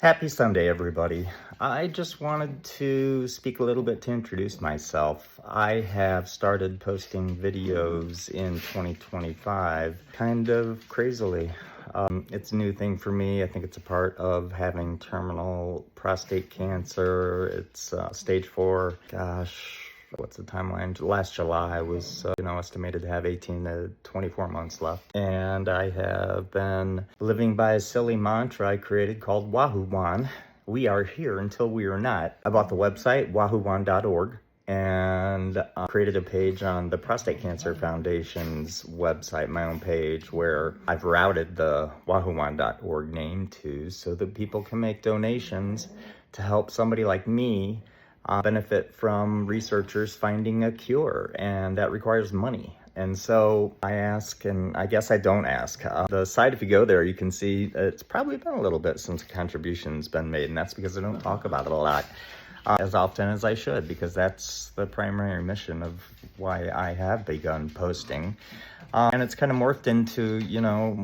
Happy Sunday, everybody. I just wanted to speak a little bit to introduce myself. I have started posting videos in 2025 kind of crazily. It's a new thing for me. I think it's a part of having terminal prostate cancer. It's stage 4. Gosh, what's the timeline? Last July was, estimated to have 18 to 24 months left. And I have been living by a silly mantra I created called WAHUWAN. We are here until we are not. I bought the website, wahuwan.org, and created a page on the Prostate Cancer Foundation's website, my own page, where I've routed the wahuwan.org name to so that people can make donations to help somebody like me benefit from researchers finding a cure, and that requires money. And so I ask, and I guess I don't ask. The site, if you go there, you can see it's probably been a little bit since a contribution's been made, and that's because I don't talk about it a lot as often as I should, because that's the primary mission of why I have begun posting. And it's kind of morphed into,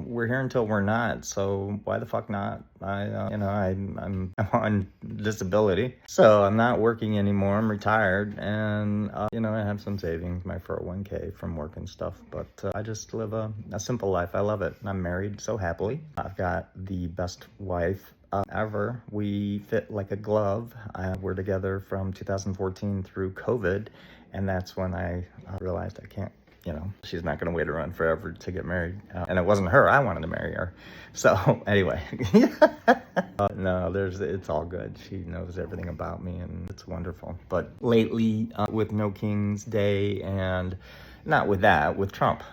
we're here until we're not, so why the fuck not? I'm on disability, so I'm not working anymore. I'm retired, and I have some savings, my 401k from work and stuff, but I just live a simple life. I love it. I'm married so happily. I've got the best wife ever. We fit like a glove. We're together from 2014 through COVID, and that's when I realized I can't, she's not going to wait around forever to get married. And it wasn't her. I wanted to marry her. So anyway, no, it's all good. She knows everything about me, and it's wonderful. But lately, with No King's Day, and not with that, with Trump.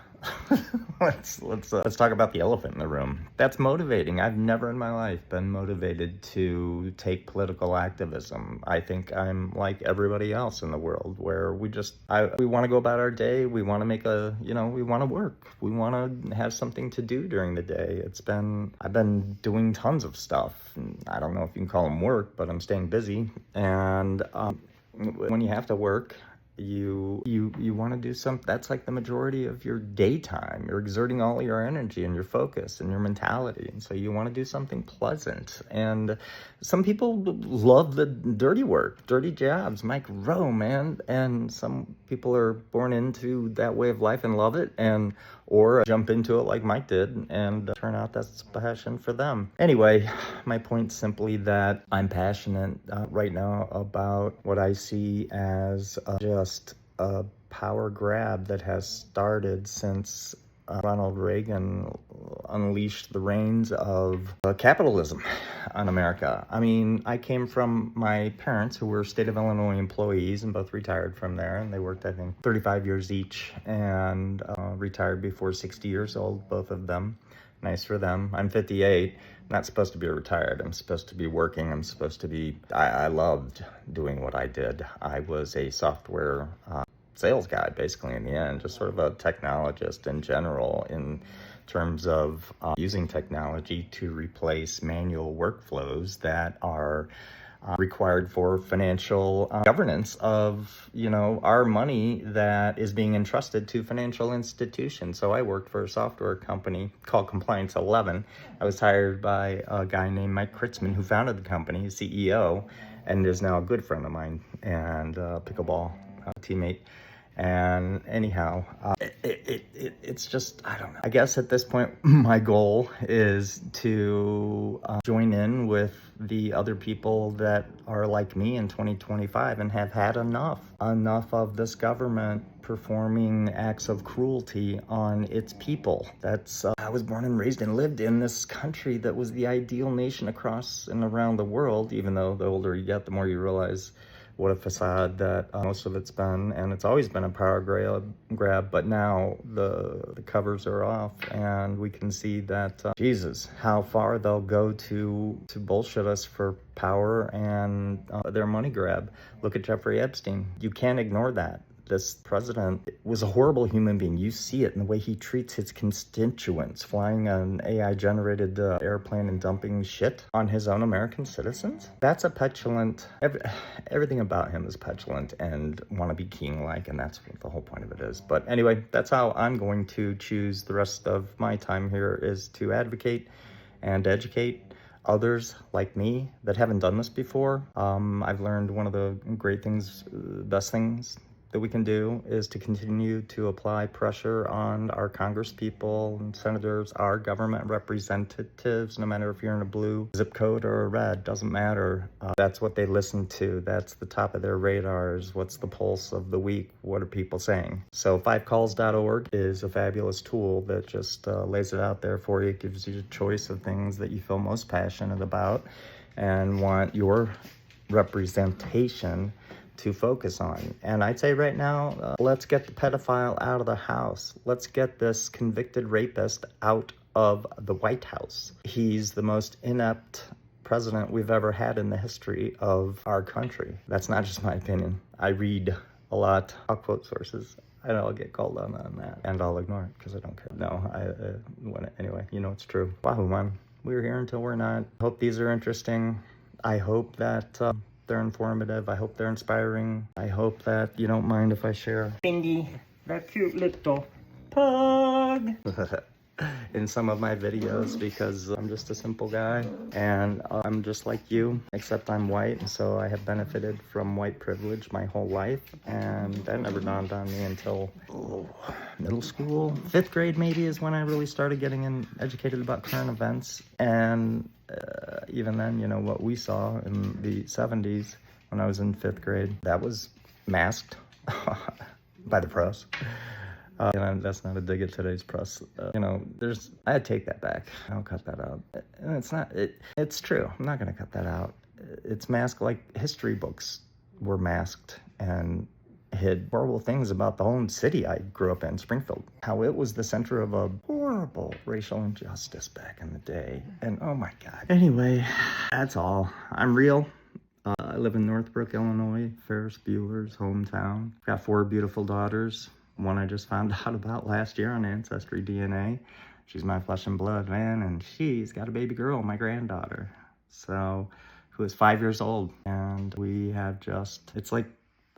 Let's talk about the elephant in the room. That's motivating. I've never in my life been motivated to take political activism. I think I'm like everybody else in the world, where we want to go about our day. We want to make we want to work. We want to have something to do during the day. I've been doing tons of stuff. I don't know if you can call them work, but I'm staying busy. And when you have to work, you want to do something. That's like the majority of your daytime. You're exerting all your energy and your focus and your mentality, and so you want to do something pleasant. And some people love the dirty work, dirty jobs. Mike Rowe, man. And some people are born into that way of life and love it, or jump into it like Mike did, and turn out that's a passion for them. Anyway, my point's simply that I'm passionate right now about what I see as just a power grab that has started since Ronald Reagan unleashed the reins of capitalism on America. I mean, I came from my parents, who were state of Illinois employees, and both retired from there, and they worked, I think, 35 years each, and retired before 60 years old, both of them. Nice for them. I'm 58. Not supposed to be retired. I'm supposed to be working. I loved doing what I did. I was a software sales guy, basically, in the end, just sort of a technologist in general, in terms of using technology to replace manual workflows that are required for financial governance of, our money that is being entrusted to financial institutions. So I worked for a software company called Compliance 11. I was hired by a guy named Mike Kritzman, who founded the company, CEO, and is now a good friend of mine and pickleball teammate. And anyhow, it's just, I don't know. I guess at this point, my goal is to join in with the other people that are like me in 2025 and have had enough of this government performing acts of cruelty on its people. I was born and raised and lived in this country that was the ideal nation across and around the world, even though the older you get, the more you realize what a facade that most of it's been, and it's always been a power grab, but now the covers are off, and we can see that, Jesus, how far they'll go to bullshit us for power and their money grab. Look at Jeffrey Epstein. You can't ignore that. This president was a horrible human being. You see it in the way he treats his constituents, flying an AI-generated airplane and dumping shit on his own American citizens. That's a petulant... Everything about him is petulant and wannabe king-like, and that's what the whole point of it is. But anyway, that's how I'm going to choose the rest of my time here, is to advocate and educate others like me that haven't done this before. I've learned one of the great things, best things that we can do is to continue to apply pressure on our congresspeople and senators, our government representatives, no matter if you're in a blue zip code or a red, doesn't matter. That's what they listen to. That's the top of their radars. What's the pulse of the week? What are people saying? So 5calls.org is a fabulous tool that just lays it out there for you. It gives you a choice of things that you feel most passionate about and want your representation to focus on. And I'd say right now, let's get the pedophile out of the house. Let's get this convicted rapist out of the White House. He's the most inept president we've ever had in the history of our country. That's not just my opinion. I read a lot. I'll quote sources. I know I'll get called on that, and I'll ignore it because I don't care. No, anyway, you know it's true. WAHUWAN. We're here until we're not. Hope these are interesting. I hope that they're informative. I hope they're inspiring. I hope that you don't mind if I share Bingy, that cute little pug, in some of my videos, because I'm just a simple guy and I'm just like you, except I'm white, and so I have benefited from white privilege my whole life, and that never dawned on me until middle school. 5th grade maybe is when I really started getting educated about current events, and even then, you know, what we saw in the 70s when I was in 5th grade, that was masked by the press. You know, that's not a dig at today's press. You know, I take that back. I'll cut that out. And it's true. I'm not going to cut that out. It's masked like history books were masked and hid horrible things about the own city I grew up in, Springfield. How it was the center of a horrible racial injustice back in the day. And oh my God. Anyway, that's all. I'm real. I live in Northbrook, Illinois, Ferris Bueller's hometown. Got 4 beautiful daughters. One I just found out about last year on Ancestry DNA. She's my flesh and blood, man, and she's got a baby girl, my granddaughter, so who is 5 years old. And we have it's like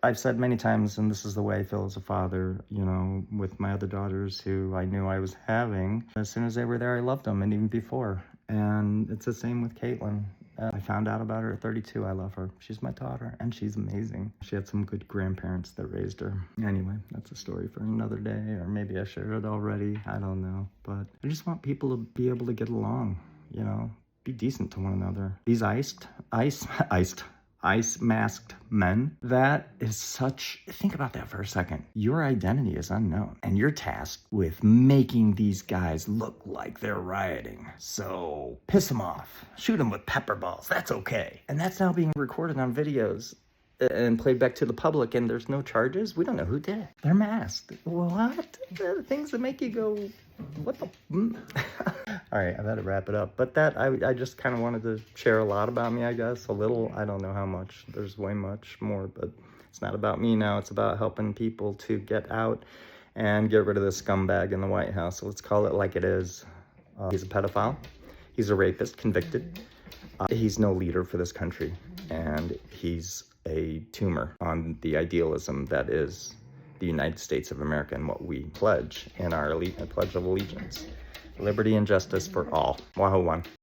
I've said many times, and this is the way I feel as a father, you know, with my other daughters who I knew I was having. As soon as they were there, I loved them, and even before. And it's the same with Caitlin. I found out about her at 32. I love her. She's my daughter, and she's amazing. She had some good grandparents that raised her. Anyway, that's a story for another day, or maybe I shared it already. I don't know. But I just want people to be able to get along, you know, be decent to one another. These ice masked men, that is such, think about that for a second. Your identity is unknown, and you're tasked with making these guys look like they're rioting. So piss them off, shoot them with pepper balls, that's okay. And that's now being recorded on videos and played back to the public, and there's no charges. We don't know who did it. They're masked. What? The things that make you go, what the? All right, I better wrap it up. But that, I just kind of wanted to share a lot about me, I guess. A little, I don't know how much. There's way much more, but it's not about me now. It's about helping people to get out and get rid of this scumbag in the White House. So let's call it like it is. He's a pedophile. He's a rapist, convicted. He's no leader for this country. And he's a tumor on the idealism that is the United States of America and what we pledge in our Pledge of Allegiance. Liberty and justice for all. WAHUWAN.